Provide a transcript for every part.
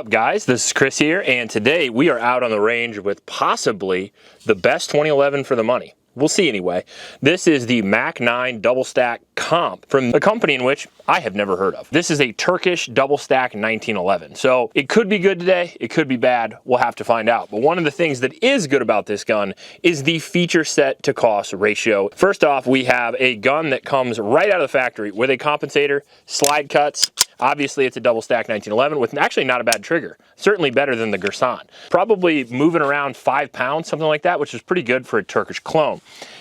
up, guys? This is Chris here, and today we are out on the range with possibly the best 2011 for the money. We'll see anyway. This is the Mac 9 double stack comp from a company in which I have never heard of. This is a Turkish double stack 1911. So it could be good today, it could be bad, we'll have to find out. But one of the things that is good about this gun is the feature set to cost ratio. First off, we have a gun that comes right out of the factory with a compensator, slide cuts. Obviously, it's a double stack 1911 with actually not a bad trigger. Certainly better than the Gersan. Probably moving around 5 pounds, something like that, which is pretty good for a Turkish clone.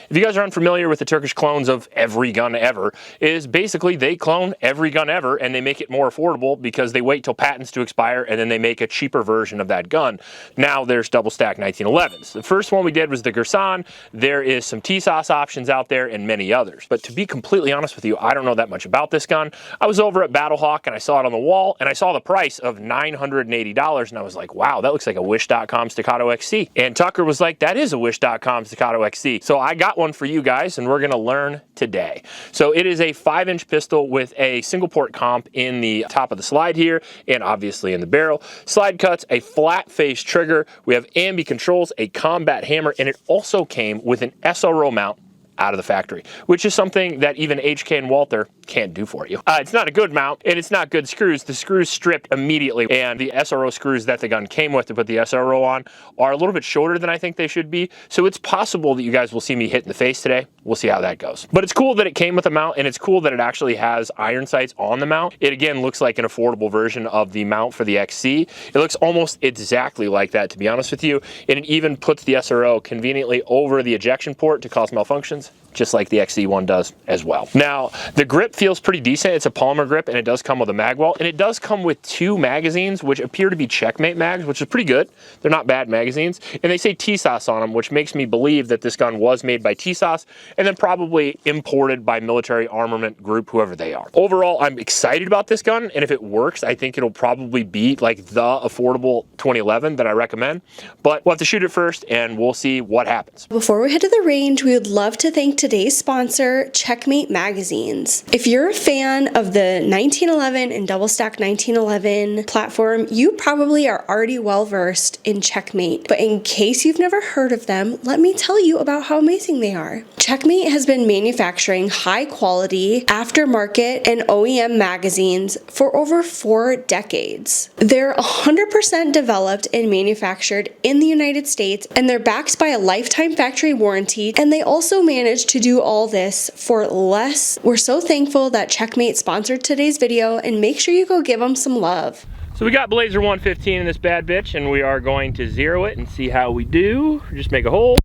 If you guys are unfamiliar with the Turkish clones of every gun ever, is basically they clone every gun ever and they make it more affordable because they wait till patents to expire and then they make a cheaper version of that gun. Now there's double stack 1911s. The first one we did was the Gersan. There is some TSOS options out there and many others. But to be completely honest with you, I don't know that much about this gun. I was over at Battlehawk and I saw it on the wall and I saw the price of $980 and I was like, wow, that looks like a Wish.com Staccato XC. And Tucker was like, that is a Wish.com Staccato XC. So I got one for you guys and we're gonna learn today. So it is a 5-inch pistol with a single port comp in the top of the slide here and obviously in the barrel. Slide cuts, a flat face trigger. We have ambi controls, a combat hammer, and it also came with an SRO mount out of the factory, which is something that even HK and Walther can't do for you. It's not a good mount and it's not good screws. The screws stripped immediately, and the SRO screws that the gun came with to put the SRO on are a little bit shorter than I think they should be. So it's possible that you guys will see me hit in the face today. We'll see how that goes. But it's cool that it came with a mount, and it's cool that it actually has iron sights on the mount. It again looks like an affordable version of the mount for the XC. It looks almost exactly like that, to be honest with you. And it even puts the SRO conveniently over the ejection port to cause malfunctions, just like the XC1 does as well. Now, the grip feels pretty decent. It's a polymer grip, and it does come with a mag well, and it does come with 2 magazines, which appear to be Checkmate mags, which is pretty good. They're not bad magazines, and they say TSOS on them, which makes me believe that this gun was made by TSOS, and then probably imported by Military Armament Group, whoever they are. Overall, I'm excited about this gun, and if it works, I think it'll probably be like the affordable 2011 that I recommend, but we'll have to shoot it first, and we'll see what happens. Before we head to the range, we would love to thank today's sponsor, Checkmate Magazines. If you're a fan of the 1911 and double stack 1911 platform, you probably are already well versed in Checkmate. But in case you've never heard of them, let me tell you about how amazing they are. Checkmate has been manufacturing high quality, aftermarket, and OEM magazines for over 4 decades. They're 100% developed and manufactured in the United States, and they're backed by a lifetime factory warranty, and they also manage to do all this for less. We're so thankful that Checkmate sponsored today's video, and make sure you go give them some love. So we got Blazer 115 in this bad bitch, and we are going to zero it and see how we do. Just make a hole.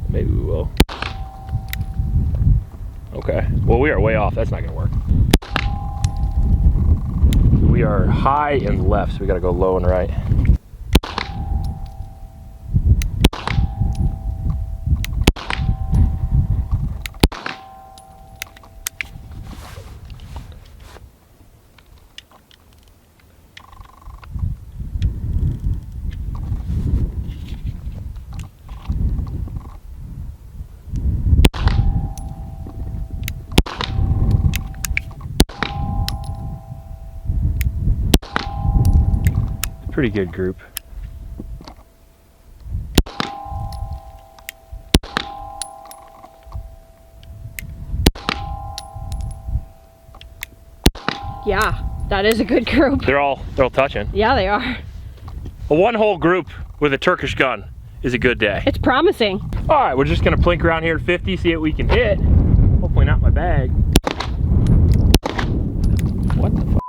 Maybe we will. Okay, well, we are way off. That's not gonna work. We are high and left, so we gotta go low and right. Pretty good group. Yeah, that is a good group. They're all touching. Yeah, they are. A 1-hole group with a Turkish gun is a good day. It's promising. All right, we're just gonna plink around here at 50, see what we can hit. Hopefully not my bag. What the fuck?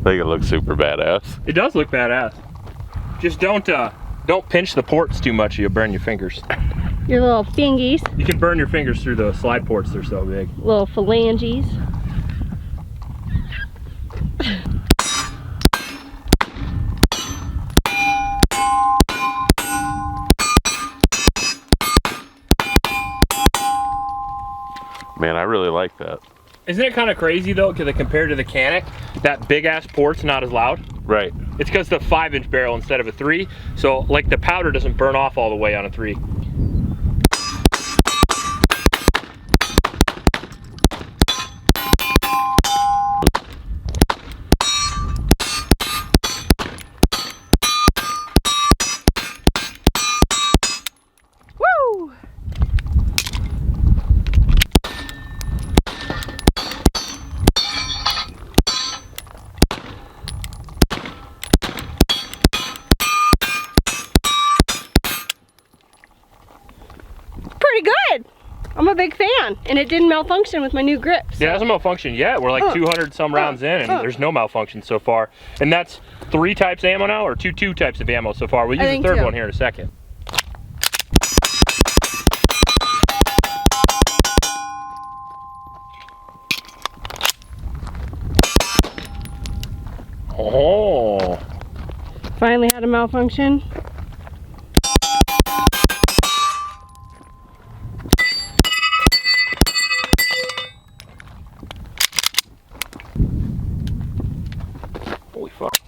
think it looks super badass. It does look badass. Just don't pinch the ports too much, you'll burn your fingers. Your little fingies, You can burn your fingers through the slide ports, they're so big. little phalanges. Man, I really like that. Isn't it kind of crazy though, because compared to the Canic, that big ass port's not as loud? Right. It's because the 5-inch barrel instead of a 3, so like the powder doesn't burn off all the way on a 3. Woo! Pretty good. I'm a big fan, and it didn't malfunction with my new grips. Yeah, it hasn't malfunctioned yet. We're like 200 some rounds in, and there's no malfunction so far. And that's 3 types of ammo now, or two types of ammo so far. We'll use the third one here in a second. Oh. Finally had a malfunction. Holy fuck.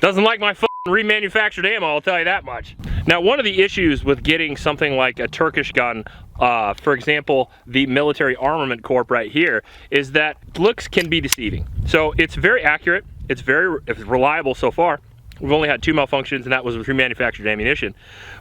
Doesn't like my remanufactured ammo, I'll tell you that much. Now, one of the issues with getting something like a Turkish gun, for example, the Military Armament Corp right here, is that looks can be deceiving. So it's very accurate, it's reliable so far. We've only had 2 malfunctions, and that was with remanufactured ammunition.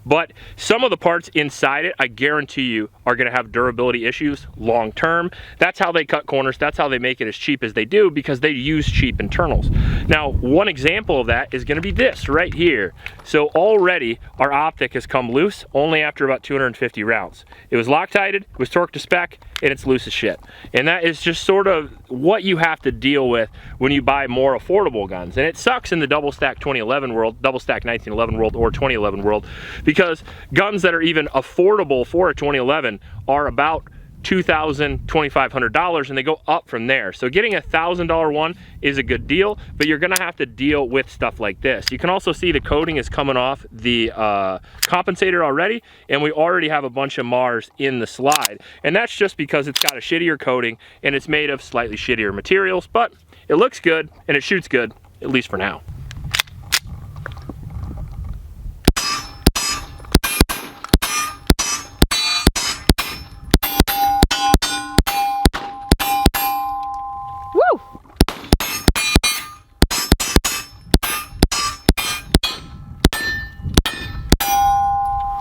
But some of the parts inside it, I guarantee you, are gonna have durability issues long term. That's how they cut corners, that's how they make it as cheap as they do, because they use cheap internals. Now, one example of that is gonna be this right here. So already, our optic has come loose only after about 250 rounds. It was Loctited, it was torqued to spec, and it's loose as shit. And that is just sort of what you have to deal with when you buy more affordable guns. And it sucks in the double stack 2011 world, double stack 1911 world, or 2011 world, because guns that are even affordable for a 2011 are about $2,000, $2,500, and they go up from there. So getting a $1,000 one is a good deal, but you're gonna have to deal with stuff like this. You can also see the coating is coming off the compensator already, and we already have a bunch of Mars in the slide. And that's just because it's got a shittier coating and it's made of slightly shittier materials, but it looks good and it shoots good, at least for now.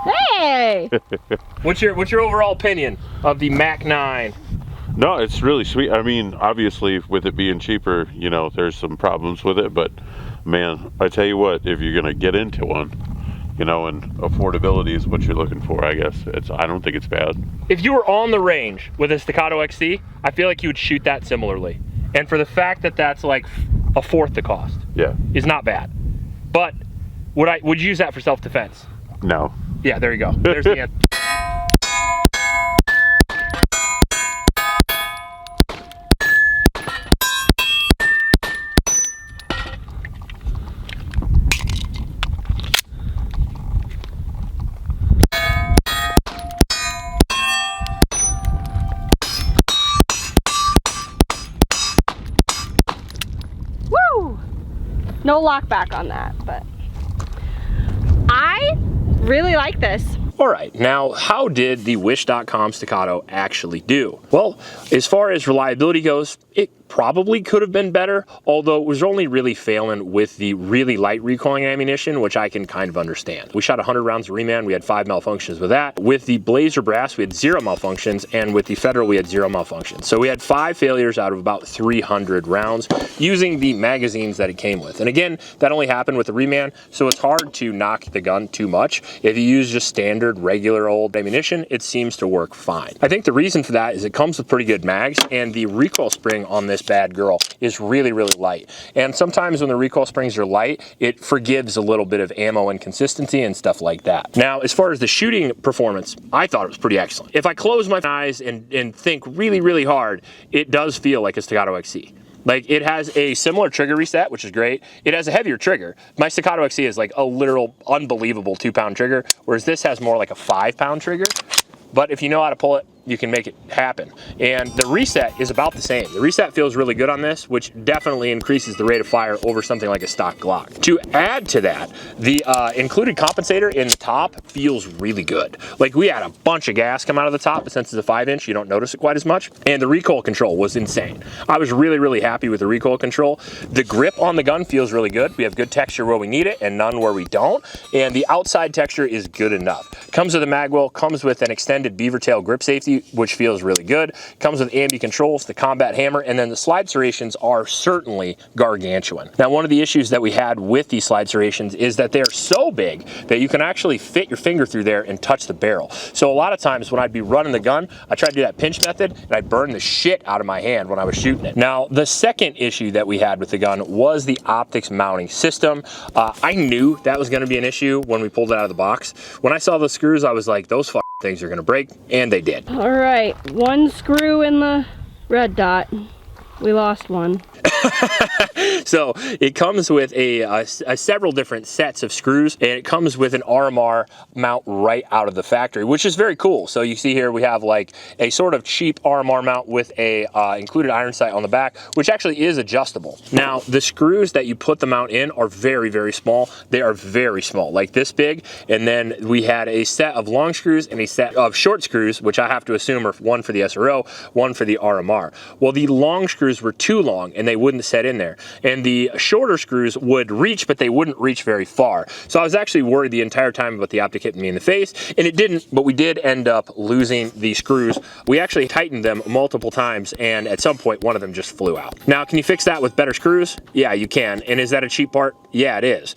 Hey! What's your overall opinion of the Mac 9? No, it's really sweet. I mean, obviously, with it being cheaper, you know, there's some problems with it, but man, I tell you what, if you're gonna get into one, you know, and affordability is what you're looking for, I guess. I don't think it's bad. If you were on the range with a Staccato XC, I feel like you would shoot that similarly. And for the fact that that's like a fourth the cost, Yeah. is not bad. But would you use that for self-defense? No. Yeah, there you go. There's the answer. Woo! No lock back on that, but I really like this. All right, now how did the Wish.com Staccato actually do? Well, as far as reliability goes, it probably could have been better, although it was only really failing with the really light recoiling ammunition, which I can kind of understand. We shot 100 rounds of reman. We had 5 malfunctions with that. With the Blazer Brass, we had 0 malfunctions, and with the Federal, we had 0 malfunctions. So we had 5 failures out of about 300 rounds using the magazines that it came with. And again, that only happened with the reman, so it's hard to knock the gun too much. If you use just standard, regular old ammunition, it seems to work fine. I think the reason for that is it comes with pretty good mags, and the recoil spring on this bad girl is really, really light. And sometimes when the recoil springs are light, it forgives a little bit of ammo inconsistency and stuff like that. Now, as far as the shooting performance, I thought it was pretty excellent. If I close my eyes and think really, really hard, it does feel like a Staccato XC. Like, it has a similar trigger reset, which is great. It has a heavier trigger. My Staccato XC is like a literal unbelievable 2-pound trigger, whereas this has more like a 5-pound trigger. But if you know how to pull it, you can make it happen. And the reset is about the same. The reset feels really good on this, which definitely increases the rate of fire over something like a stock Glock. To add to that, the included compensator in the top feels really good. Like, we had a bunch of gas come out of the top, but since it's a 5-inch, you don't notice it quite as much. And the recoil control was insane. I was really, really happy with the recoil control. The grip on the gun feels really good. We have good texture where we need it and none where we don't. And the outside texture is good enough. Comes with a magwell, comes with an extended beaver tail grip safety, which feels really good. Comes with ambi controls, the combat hammer, and then the slide serrations are certainly gargantuan. Now, one of the issues that we had with these slide serrations is that they're so big that you can actually fit your finger through there and touch the barrel. So a lot of times when I'd be running the gun, I tried to do that pinch method and I'd burn the shit out of my hand when I was shooting it. Now, the second issue that we had with the gun was the optics mounting system. I knew that was gonna be an issue when we pulled it out of the box. When I saw the screws, I was like, those things are gonna break, and they did. All right, 1 screw in the red dot. We lost one. So it comes with a several different sets of screws, and it comes with an RMR mount right out of the factory, which is very cool. So you see here we have like a sort of cheap RMR mount with a included iron sight on the back, which actually is adjustable. Now, the screws that you put the mount in are very, very small. They are very small, like this big. And then we had a set of long screws and a set of short screws, which I have to assume are one for the SRO, one for the RMR. Well, the long screws were too long and they wouldn't set in there. And the shorter screws would reach, but they wouldn't reach very far. So I was actually worried the entire time about the optic hitting me in the face, and it didn't, but we did end up losing the screws. We actually tightened them multiple times, and at some point, one of them just flew out. Now, can you fix that with better screws? Yeah, you can. And is that a cheap part? Yeah, it is.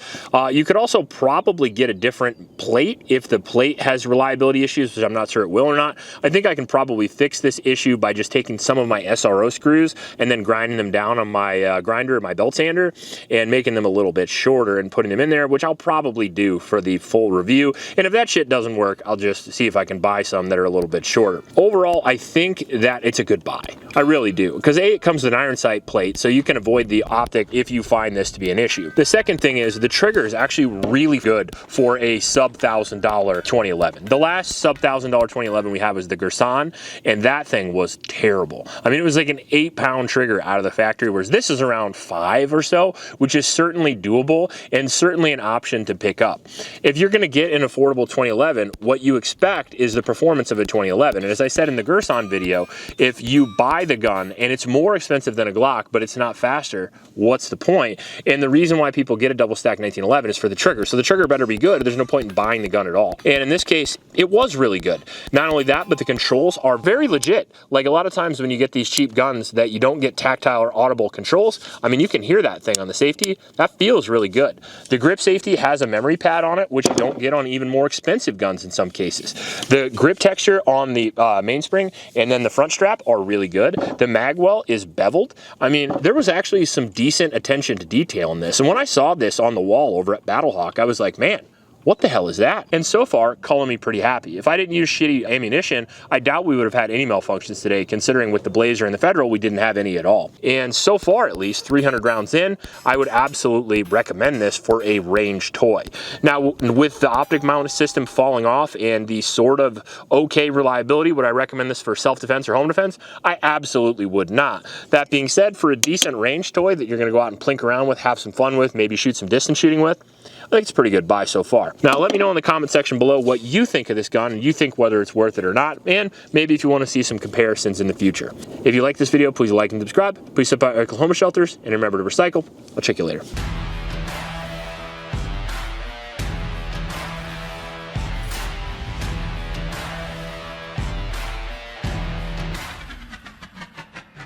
You could also probably get a different plate if the plate has reliability issues, which I'm not sure it will or not. I think I can probably fix this issue by just taking some of my SRO screws and then grinding them down on my grinder or my belt sander and making them a little bit shorter and putting them in there, which I'll probably do for the full review. And if that shit doesn't work, I'll just see if I can buy some that are a little bit shorter. Overall, I think that it's a good buy. I really do. Because A, it comes with an iron sight plate, so you can avoid the optic if you find this to be an issue. The second thing is the trigger is actually really good for a sub $1,000 2011. The last sub $1,000 2011 we have is the Gerson, and that thing was terrible. I mean, it was like an 8-pound trigger out of the factory, whereas this is around 5 or so, which is certainly doable and certainly an option to pick up. If you're gonna get an affordable 2011, what you expect is the performance of a 2011. And as I said in the Gerson video, if you buy the gun and it's more expensive than a Glock, but it's not faster, what's the point? And the reason why people get a double stack 1911 is for the trigger. So the trigger better be good, or there's no point in buying the gun at all. And in this case, it was really good. Not only that, but the controls are very legit. Like a lot of times when you get these cheap guns that you don't get tactile or audible controls, I mean, you can hear that thing on the safety. That feels really good. The grip safety has a memory pad on it, which you don't get on even more expensive guns in some cases. The grip texture on the mainspring and then the front strap are really good. The magwell is beveled. I mean, there was actually some decent attention to detail in this. And when I saw this on the wall over at Battlehawk, I was like, man, what the hell is that? And so far, calling me pretty happy. If I didn't use shitty ammunition, I doubt we would have had any malfunctions today, considering with the Blazer and the Federal, we didn't have any at all. And so far, at least 300 rounds in, I would absolutely recommend this for a range toy. Now, with the optic mount system falling off and the sort of okay reliability, would I recommend this for self-defense or home defense? I absolutely would not. That being said, for a decent range toy that you're gonna go out and plink around with, have some fun with, maybe shoot some distance shooting with, I think it's a pretty good buy so far. Now, let me know in the comment section below what you think of this gun and you think whether it's worth it or not, and maybe if you want to see some comparisons in the future. If you like this video, please like and subscribe. Please support Oklahoma shelters, and remember to recycle. I'll check you later.